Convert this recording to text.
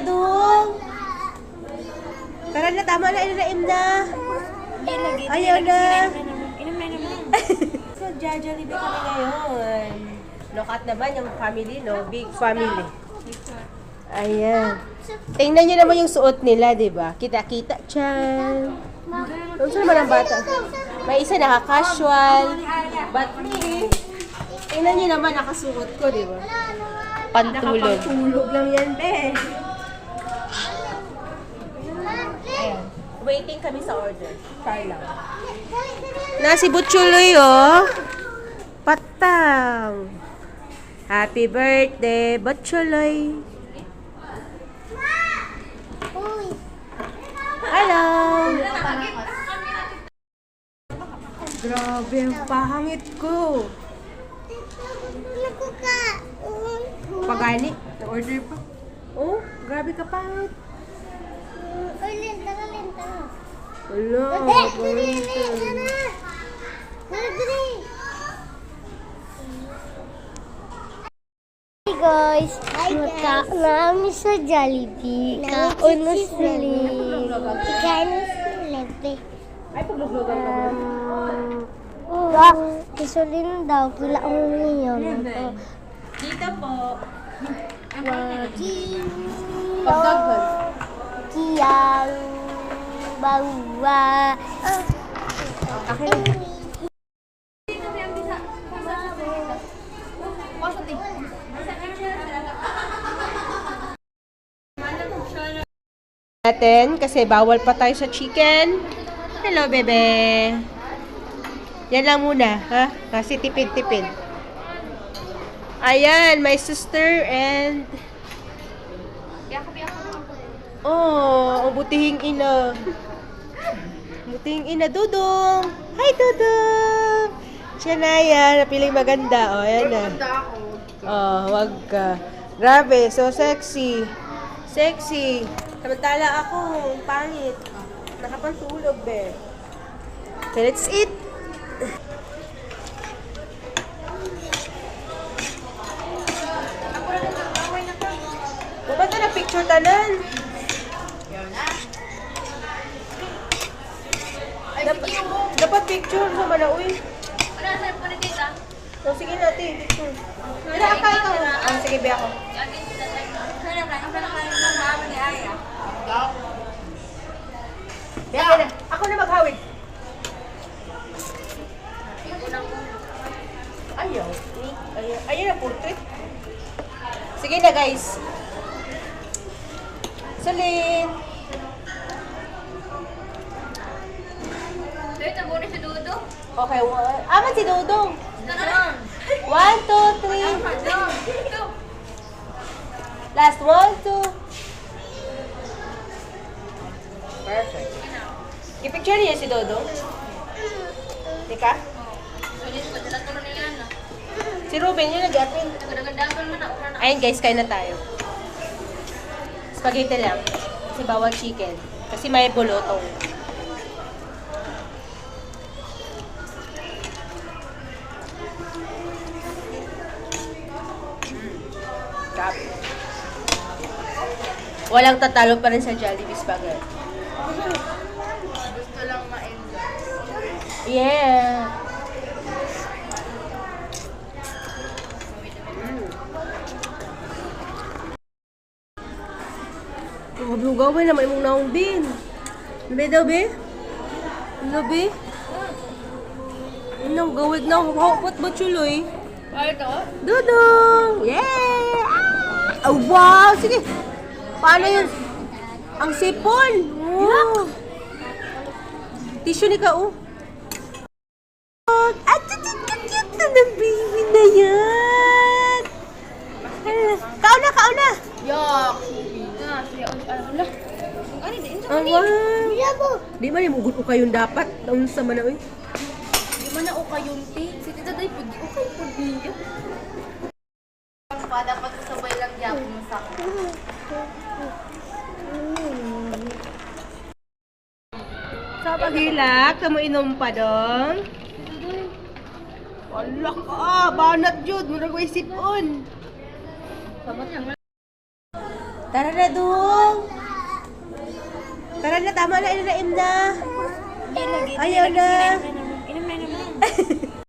dong. Tara na, tama na, inaim na. Ayaw na. Inom na naman. So, Jollibee kami ngayon. Look at naman yung family, no? Big family. Ayan. Tingnan nyo naman yung suot nila, di ba? Kita-kita, chan. Doon naman ang bata. May isa naka-casual. But me, tingnan nyo naman nakasuot ko, di ba? Pantulog. Nakapantulog lang yan, be. Ayan. Waiting kami sa order. Try lang. Nasi Butchuloy, oh. Patang. Happy birthday, Butchuloy. Hello. Grabe, ang pahangit ko. Pagani, na-order pa. Oh, grabe ka pangit. Wala, Hi guys, namin sa Jollibee. Kaon na sila. Ikain na sila. Ay, pagluglogan ka mo. Kasulin daw, kila ang ngayon. Dito po. Pagdagan. Kiyang bawa. Akin na. Natin kasi bawal pa tayo sa chicken. Hello, bebe. Yan lang muna, ha? Kasi tipid-tipid. Ayan, my sister and... Oh, ang butihing ina. Butihing ina, Dudong. Hi, Dudong. Siya na yan, napiling maganda. Oh, ayan na. Oh, wag ka. Grabe, so sexy. Sexy. Samantala ako, pangit. Nakapantulog, be. Okay, let's eat. Ba't na picture tanan? Dapat picture sa malauy. Ano, saan po na dito? So, sige natin, picture. Wala ka ikaw. Ah, sige, be ako. Be, ako na maghawig. Ayaw. Ayaw na portrait. Sige na, guys. Salin. Dito, muna si Dudo. Okay, aman si Dudong. Ito naman. 1, 2, 3. Last 1, 2. Perfect. I-picture niya si Dodong. Tika? Sulit ko, dala to na yan. Si Ruben yun nag-apin. Nagdagan mo na. Ayun guys, kain na tayo. Spaghetti lang. Kasi bawal chicken. Kasi may bulotong. Grabe. Walang tatalo pa rin sa Jollibee Spaghetti. Gusto lang ma-enjoy. Yeah. Mablugawan na may mong naong bin. Be daw, be? Ano, be? Anong gawid na hukot ba chuloy? Ay, ito? Dudong! Yeah! Ah! Oh, wow! Sige! Paano yun? Ang sipon! Oh. Tissue ni ka, oh. At cute na ng baby na yan! Kauna, kauna! Yak! Ano? Ano, di ito Ang wow! Di ba yung mugot ko kayong dapat? Taon sa manaoy? Di man na okay yung tea. Si Tita Day, pwede okay po niyo. Pa, dapat sabay lang yan kung sa Sa paghilak, sa mo inom pa dong? Wala ka! Banat jud! Murag way sipon! Sabat yan. Tara na, Dung. Tara na, tama na, inaim na. Hindi lagi. Ayaw na. Inom na.